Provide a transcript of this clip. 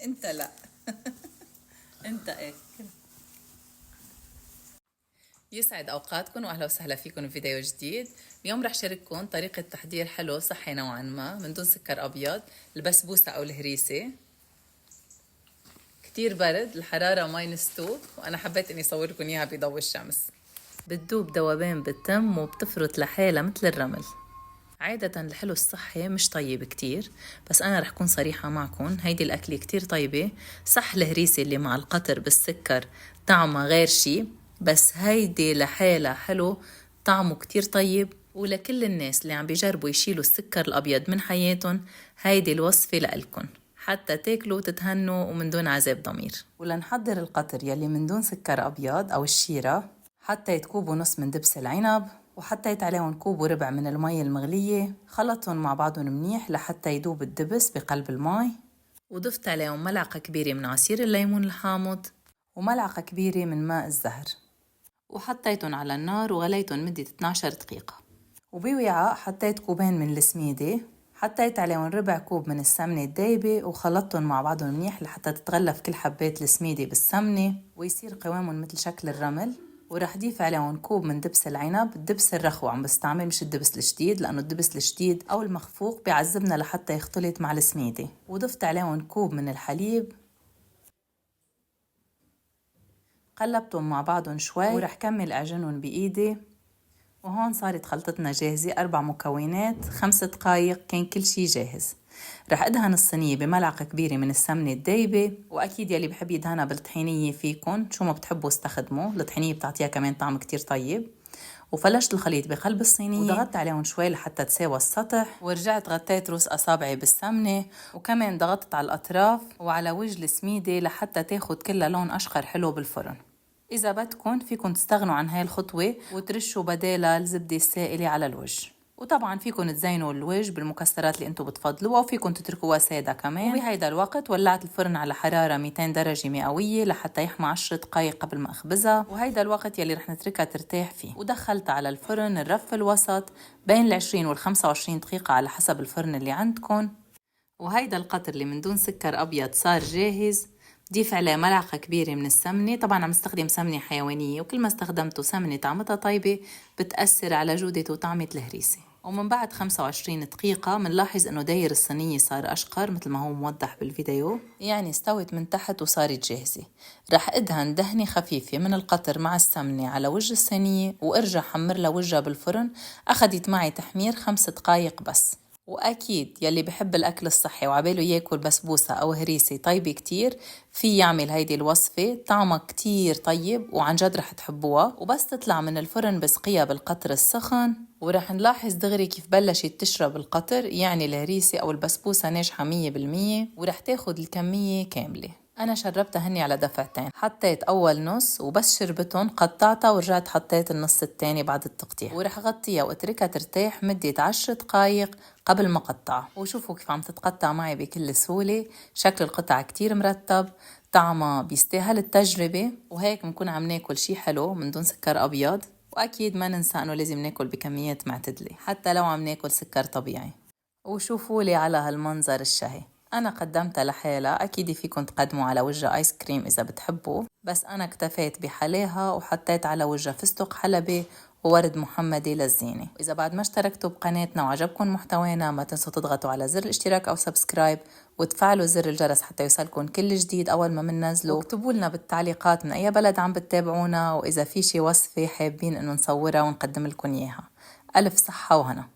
انت لا. انت ايه. يسعد اوقاتكم واهلا وسهلا فيكم في فيديو جديد. اليوم رح شارككم طريقة تحضير حلو صحي نوعا ما من دون سكر ابيض، البسبوسة او الهريسة. كتير برد، الحرارة -2، وانا حبيت اني اصور لكم اياها بضوء الشمس. بتدوب ذوبان بالتم وبتفرط لحالها مثل الرمل. عادة الحلو الصحي مش طيب كتير، بس أنا رح كون صريحة معكم، هيدي الأكلة كتير طيبة. صح الهريسة اللي مع القطر بالسكر طعمها غير شي، بس هيدي لحالها حلو، طعمه كتير طيب. ولكل الناس اللي عم بيجربوا يشيلوا السكر الأبيض من حياتهم، هيدي الوصفة لإلكن، حتى تاكلوا وتتهنوا ومن دون عذاب ضمير. ولنحضر القطر يلي من دون سكر أبيض أو الشيرة، حتى يتكوبوا نص من دبس العنب، وحطيت عليهم كوب وربع من المي المغلية، خلطهم مع بعضهم منيح لحتى يدوب الدبس بقلب المي، وضفت عليهم ملعقة كبيرة من عصير الليمون الحامض وملعقة كبيرة من ماء الزهر، وحطيتهم على النار وغليتهم مدة 12 دقيقة. وبوعاء حطيت كوبين من السميدة، حطيت عليهم ربع كوب من السمنة الدايبة وخلطتهم مع بعضهم منيح لحتى تتغلف كل حبات السميدة بالسمنة ويصير قوامهم مثل شكل الرمل. ورح ضيف عليهم كوب من دبس العنب، الدبس الرخو عم بستعمل مش الدبس الشديد، لأنه الدبس الشديد أو المخفوق بيعذبنا لحتى يختلط مع السميدة. وضفت عليهم كوب من الحليب، قلبتهم مع بعضهم شوي ورح كمل أعجنهم بإيدي. وهون صارت خلطتنا جاهزة، 4 مكونات، 5 دقايق كان كل شي جاهز. رح ادهن الصينية بملعقة كبيرة من السمنة الدايبة، واكيد يلي بحب يدهنها بالطحينية فيكن، شو ما بتحبوا استخدموا، الطحينية بتعطيها كمان طعم كتير طيب. وفلشت الخليط بقلب الصينية وضغطت عليهم شوي لحتى تساوى السطح، ورجعت غطيت رؤوس أصابعي بالسمنة، وكمان ضغطت على الأطراف وعلى وجه السميدة لحتى تاخد كلها لون أشقر حلو بالفرن. إذا بدكن فيكن تستغنوا عن هاي الخطوة وترشوا بدالها الزبدة السائلة على الوجه. وطبعا فيكن تزينوا الوجه بالمكسرات اللي انتو بتفضلوها، وفيكن تتركوها سادة كمان. وبهيدا الوقت ولعت الفرن على حرارة 200 درجة مئوية لحتى يحمى 10 دقايق قبل ما أخبزها، وهيدا الوقت يلي رح نتركها ترتاح فيه. ودخلتها على الفرن الرف الوسط بين 20 وال25 دقيقة على حسب الفرن اللي عندكن. وهيدا القطر اللي من دون سكر أبيض صار جاهز. ضيف عليه ملعقة كبيرة من السمنة، طبعا عم استخدم سمنة حيوانية، وكل ما استخدمتوا سمنة طعمتها طيبة بتأثر على جودة وطعمة الهريسة. ومن بعد 25 دقيقة منلاحظ انه داير الصينية صار اشقر مثل ما هو موضح بالفيديو، يعني استوت من تحت وصارت جاهزة. رح ادهن دهنة خفيفة من القطر مع السمنة على وجه الصينية، وارجع حمر لها وجهها بالفرن. اخدت معي تحمير 5 دقايق بس. وأكيد يلي بحب الأكل الصحي وعباله ياكل بسبوسة أو هريسة طيبة كتير، في يعمل هيدي الوصفة، طعمها كتير طيب وعن جد رح تحبوها. وبس تطلع من الفرن بسقيها بالقطر السخن، ورح نلاحظ دغري كيف بلشت تشرب القطر، يعني الهريسة أو البسبوسة ناجحة 100%، ورح تاخد الكمية كاملة. أنا شربتها هني على دفعتين، حطيت أول نص وبس شربتهم قطعتها ورجعت حطيت النص التاني بعد التقطيع، ورح أغطيها وأتركها ترتاح مدة 10 دقايق قبل ما أقطعها. وشوفوا كيف عم تتقطع معي بكل سهولة، شكل القطع كتير مرتب، طعمها بيستاهل التجربة. وهيك بنكون عم ناكل شي حلو من دون سكر أبيض. وأكيد ما ننسى أنه لازم ناكل بكميات معتدلة حتى لو عم ناكل سكر طبيعي. وشوفوا لي على هالمنظر الشهي، أنا قدمتها لحالها، أكيد فيكم تقدموا على وجه آيس كريم إذا بتحبوا، بس أنا اكتفيت بحلاها وحطيت على وجه فستق حلبي وورد محمدي للزينة. وإذا بعد ما اشتركتوا بقناتنا وعجبكم محتوانا، ما تنسوا تضغطوا على زر الاشتراك أو سبسكرايب، وتفعلوا زر الجرس حتى يوصلكم كل جديد أول ما مننزله. واكتبوا لنا بالتعليقات من أي بلد عم بتتابعونا، وإذا في شي وصفة حابين إنه نصورها ونقدم لكم إياها. ألف صحة وهنا.